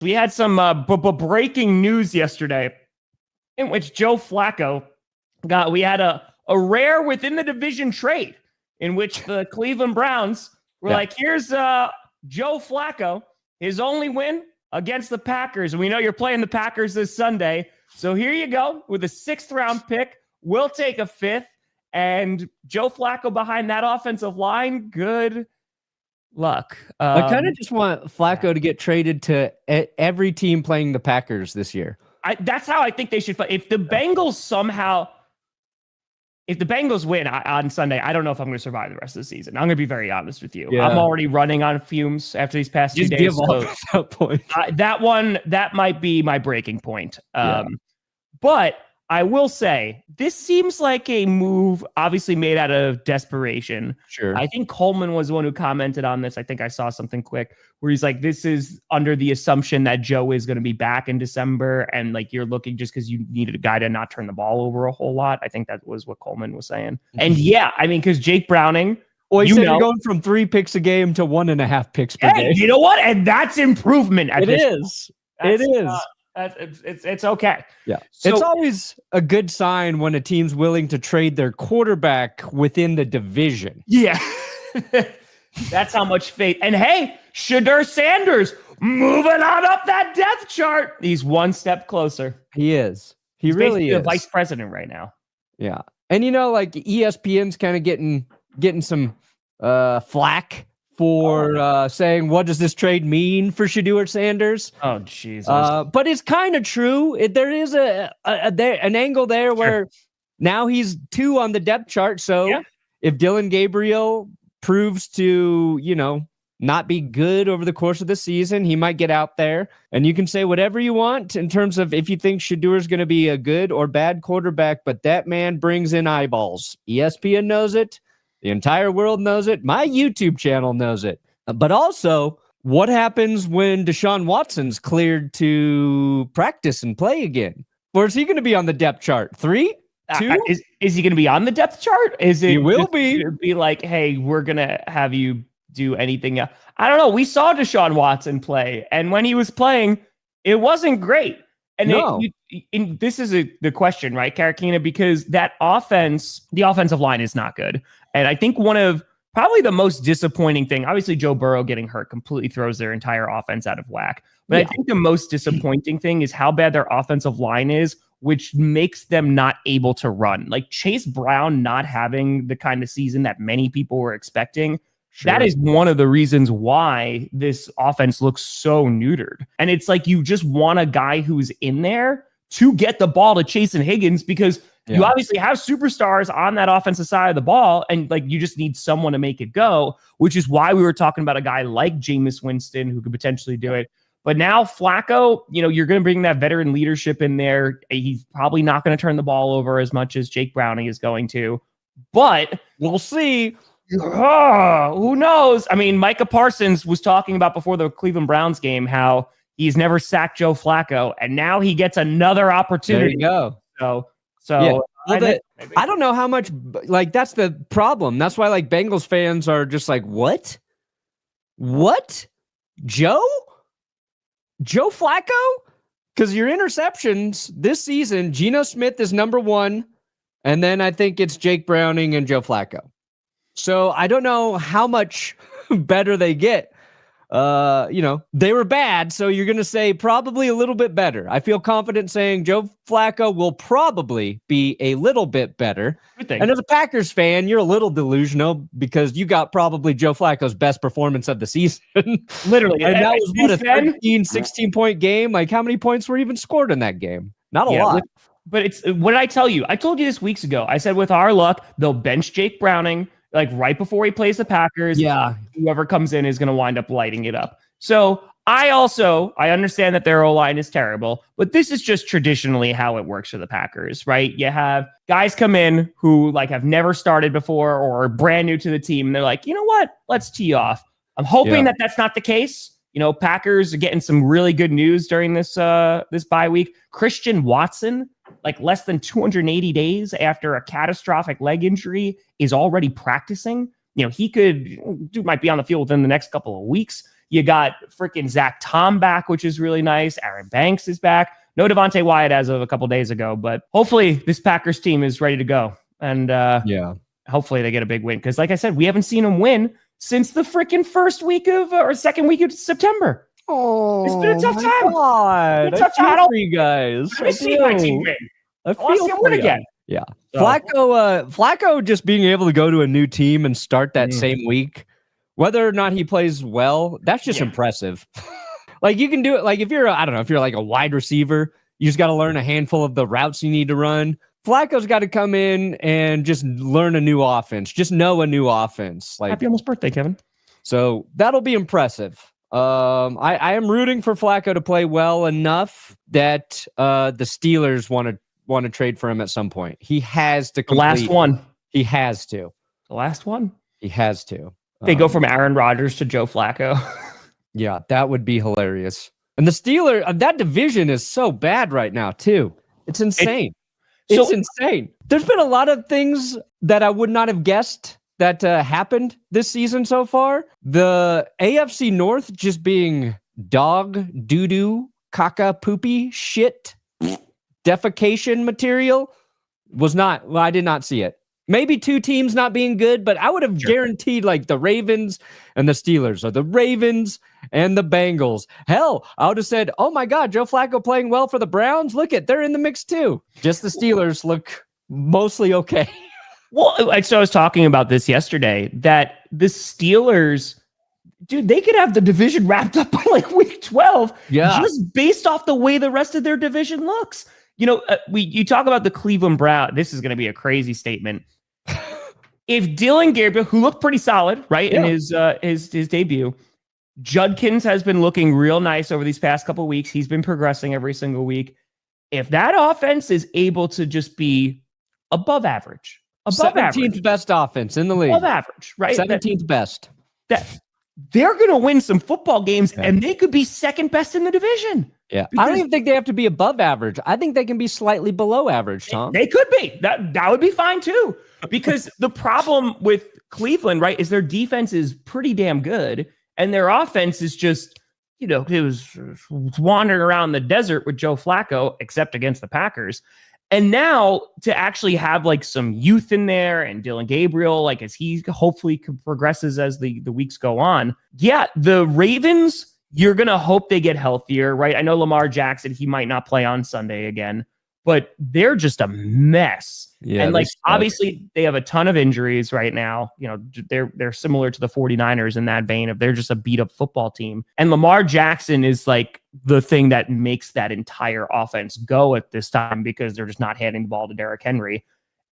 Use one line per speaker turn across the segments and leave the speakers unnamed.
We had some breaking news yesterday in which Joe Flacco we had a rare within the division trade in which the Cleveland Browns were like, here's Joe Flacco, his only win against the Packers. And we know you're playing the Packers this Sunday. So here you go with a 6th round pick. We'll take a 5th. And Joe Flacco behind that offensive line, good luck.
I kind of just want Flacco to get traded to every team playing the Packers this year.
That's how I think they should play. If the Bengals win on Sunday, I don't know if I'm going to survive the rest of the season. I'm going to be very honest with you. Yeah. I'm already running on fumes after these past 2 days. That might be my breaking point. But I will say, this seems like a move obviously made out of desperation.
Sure.
I think Coleman was the one who commented on this. I think I saw something quick where he's like, this is under the assumption that Joe is going to be back in December. And like, you're looking just because you needed a guy to not turn the ball over a whole lot. I think that was what Coleman was saying. And yeah, I mean, because Jake Browning.
Well, you're going from 3 picks a game to 1.5 picks per game.
You know what? And that's improvement.
It is.
It's okay.
Yeah. So, it's always a good sign when a team's willing to trade their quarterback within the division.
Yeah. That's how much faith. And hey, Shedeur Sanders moving on up that depth chart. He's one step closer.
He is. He's really is.
The vice president right now.
Yeah. And like ESPN's kind of getting some flack for saying, what does this trade mean for Shedeur Sanders?
Oh, Jesus.
But it's kind of true. There is an angle there where now he's 2 on the depth chart. So if Dylan Gabriel proves to, not be good over the course of the season, he might get out there. And you can say whatever you want in terms of if you think Shedeur is going to be a good or bad quarterback, but that man brings in eyeballs. ESPN knows it. The entire world knows it. My YouTube channel knows it. But also, what happens when Deshaun Watson's cleared to practice and play again? Or is he going to be on the depth chart? 3? 2?
Is he going to be on the depth chart?
He will be
like, hey, we're going to have you do anything else. I don't know. We saw Deshaun Watson play, and when he was playing, it wasn't great. And this is the question, right, Karakina? Because that offense, the offensive line is not good. And I think one of probably the most disappointing thing, obviously Joe Burrow getting hurt completely throws their entire offense out of whack. But I think the most disappointing thing is how bad their offensive line is, which makes them not able to run. Like Chase Brown not having the kind of season that many people were expecting. Sure. That is one of the reasons why this offense looks so neutered. And it's like you just want a guy who's in there to get the ball to Chase and Higgins because you obviously have superstars on that offensive side of the ball, and like you just need someone to make it go, which is why we were talking about a guy like Jameis Winston who could potentially do it. But now Flacco, you're going to bring that veteran leadership in there. He's probably not going to turn the ball over as much as Jake Browning is going to, but
we'll see.
Who knows? I mean, Micah Parsons was talking about before the Cleveland Browns game how he's never sacked Joe Flacco, and now he gets another opportunity.
There you go.
So
I don't know how much, like, that's the problem. That's why, like, Bengals fans are just like, what? Joe Flacco? Because your interceptions this season, Geno Smith is number 1, and then I think it's Jake Browning and Joe Flacco. So I don't know how much better they get. They were bad, so you're going to say probably a little bit better. I feel confident saying Joe Flacco will probably be a little bit better. And as a Packers fan, you're a little delusional because you got probably Joe Flacco's best performance of the season.
Literally.
And that was what, a 13, 16-point game? Like, how many points were even scored in that game? Not a lot.
But it's, what did I tell you? I told you this weeks ago. I said with our luck, they'll bench Jake Browning like right before he plays the Packers.
Yeah.
Whoever comes in is going to wind up lighting it up. So I understand that their O-line is terrible, but this is just traditionally how it works for the Packers, right? You have guys come in who like have never started before or are brand new to the team. And they're like, you know what? Let's tee off. I'm hoping that that's not the case. Packers are getting some really good news during this bye week. Christian Watson, like less than 280 days after a catastrophic leg injury, is already practicing. He might be on the field within the next couple of weeks. You got freaking Zach Tom back, which is really nice. Aaron Banks is back. No Devontae Wyatt as of a couple days ago, but hopefully this Packers team is ready to go. And hopefully they get a big win. Because like I said, we haven't seen them win since the freaking second week of September.
Oh,
it's been a tough time.
God.
It's a tough time
for you guys.
Let me see my team win.
I want to see him win again. Yeah. So. Flacco just being able to go to a new team and start that same week, whether or not he plays well, that's just impressive. Like you can do it. Like if you're like a wide receiver, you just got to learn a handful of the routes you need to run. Flacco's got to come in and just learn a new offense. Just know a new offense. Like
happy almost birthday, Kevin.
So that'll be impressive. I am rooting for Flacco to play well enough that the Steelers want to trade for him at some point. He has to complete.
The last one.
He has to.
The last one.
He has to.
They go from Aaron Rodgers to Joe Flacco.
Yeah, that would be hilarious. And the Steelers, that division is so bad right now, too. It's insane. It's insane. There's been a lot of things that I would not have guessed that happened this season so far. The AFC North just being dog, doo-doo, caca, poopy, shit, defecation material was not, well, I did not see it. Maybe two teams not being good, but I would have guaranteed like the Ravens and the Steelers or the Ravens and the Bengals. Hell, I would have said, oh my God, Joe Flacco playing well for the Browns. Look at, they're in the mix too. Just the Steelers look mostly okay.
Well, so I was talking about this yesterday, that the Steelers, dude, they could have the division wrapped up by like week 12, just based off the way the rest of their division looks. You know, you talk about the Cleveland Browns. This is going to be a crazy statement. If Dillon Gabriel, who looked pretty solid, right, in his debut, Judkins has been looking real nice over these past couple of weeks. He's been progressing every single week. If that offense is able to just be above average,
17th best offense in the league,
above average, right?
17th best.
That they're going to win some football games, and they could be second best in the division.
Yeah, I don't even think they have to be above average. I think they can be slightly below average, Tom.
They could be. That would be fine too. Because the problem with Cleveland, right, is their defense is pretty damn good, and their offense is just, you know, it was wandering around the desert with Joe Flacco, except against the Packers. And now to actually have like some youth in there and Dillon Gabriel, like as he hopefully progresses as the weeks go on. Yeah, the Ravens, you're going to hope they get healthier, right? I know Lamar Jackson, he might not play on Sunday again, but they're just a mess. Yeah, and like obviously they have a ton of injuries right now. You know, they're similar to the 49ers in that vein of they're just a beat up football team. And Lamar Jackson is like the thing that makes that entire offense go at this time, because they're just not handing the ball to Derrick Henry.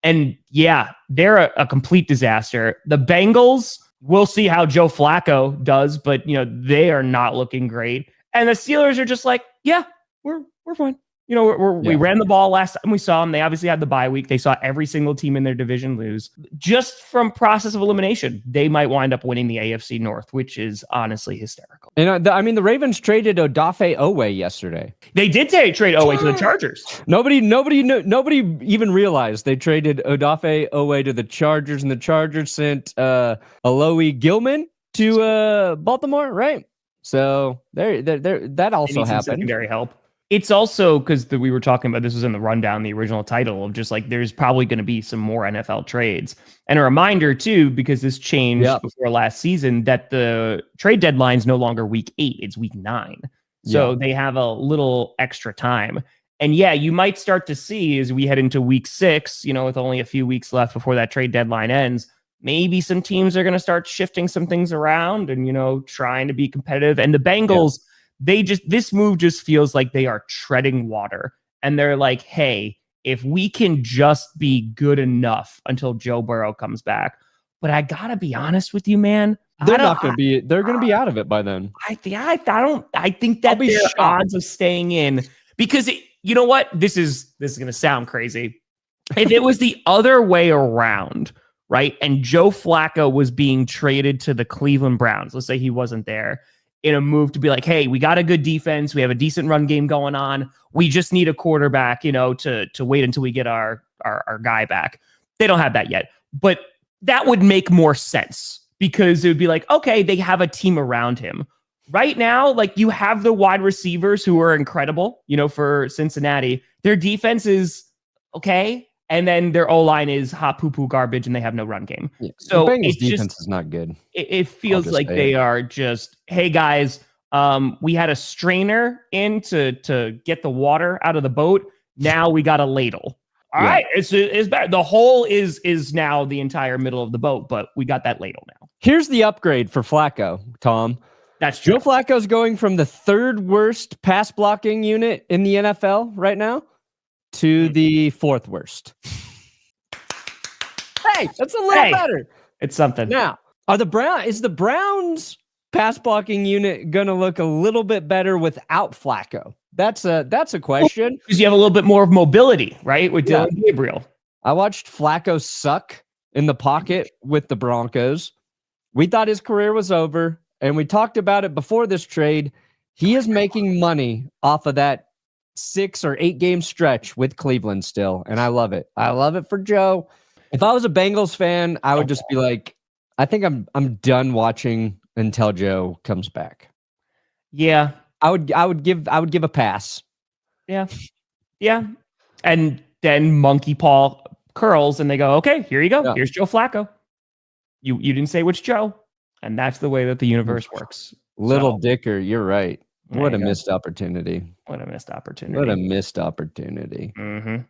And yeah, they're a complete disaster. The Bengals, we'll see how Joe Flacco does, but you know, they are not looking great. And the Steelers are just like, yeah, we're fine. You know, we ran the ball last time we saw them. They obviously had the bye week. They saw every single team in their division lose. Just from process of elimination, they might wind up winning the AFC North, which is honestly hysterical.
And I mean, the Ravens traded Odafe Owe yesterday.
They did trade Owe to the Chargers.
Nobody even realized they traded Odafe Owe to the Chargers, and the Chargers sent Alohi Gilman to Baltimore, right? So that also happened.
Secondary help. It's also because we were talking about, this was in the rundown, the original title, of just like there's probably going to be some more NFL trades. And a reminder too, because this changed before last season, that the trade deadline is no longer week 8, it's week 9. So they have a little extra time. And yeah, you might start to see as we head into week 6, you know, with only a few weeks left before that trade deadline ends, maybe some teams are going to start shifting some things around and, you know, trying to be competitive. And the Bengals, this move just feels like they are treading water, and they're like, hey, if we can just be good enough until Joe Burrow comes back. But I gotta be honest with you, man,
they're going to be out of it by then.
I think that their odds of staying in, because you know what, this is going to sound crazy. If it was the other way around, right, and Joe Flacco was being traded to the Cleveland Browns, let's say he wasn't there, in a move to be like, hey, we got a good defense, we have a decent run game going on, we just need a quarterback, you know, to wait until we get our guy back. They don't have that yet, but that would make more sense, because it would be like, okay, they have a team around him. right now, like you have the wide receivers who are incredible, for Cincinnati. Their defense is okay. And then their O-line is hot poo-poo garbage and they have no run game.
Yeah.
So
the Bengals defense is not good.
It feels like they are just, hey guys, we had a strainer in to get the water out of the boat. Now we got a ladle. All right, it's better. The hole is now the entire middle of the boat, but we got that ladle now.
Here's the upgrade for Flacco, Tom.
That's true.
Joe Flacco's going from the 3rd worst pass blocking unit in the NFL right now to the 4th worst. Hey, that's a little better.
It's something.
Now, is the Browns pass blocking unit going to look a little bit better without Flacco? That's a question.
Because you have a little bit more of mobility, right? With Dylan Gabriel.
I watched Flacco suck in the pocket with the Broncos. We thought his career was over, and we talked about it before this trade. He is making money off of that 6 or 8 game stretch with Cleveland still, and I love it. I love it for Joe. If I was a Bengals fan, I would just be like, I think I'm done watching until Joe comes back.
Yeah.
I would give a pass.
Yeah. Yeah. And then monkey paw curls and they go, okay, here you go. Yeah. Here's Joe Flacco. You didn't say which Joe. And that's the way that the universe works.
Little Dicker, you're right. What a missed opportunity.
What a missed opportunity.
What a missed opportunity.
Mm-hmm.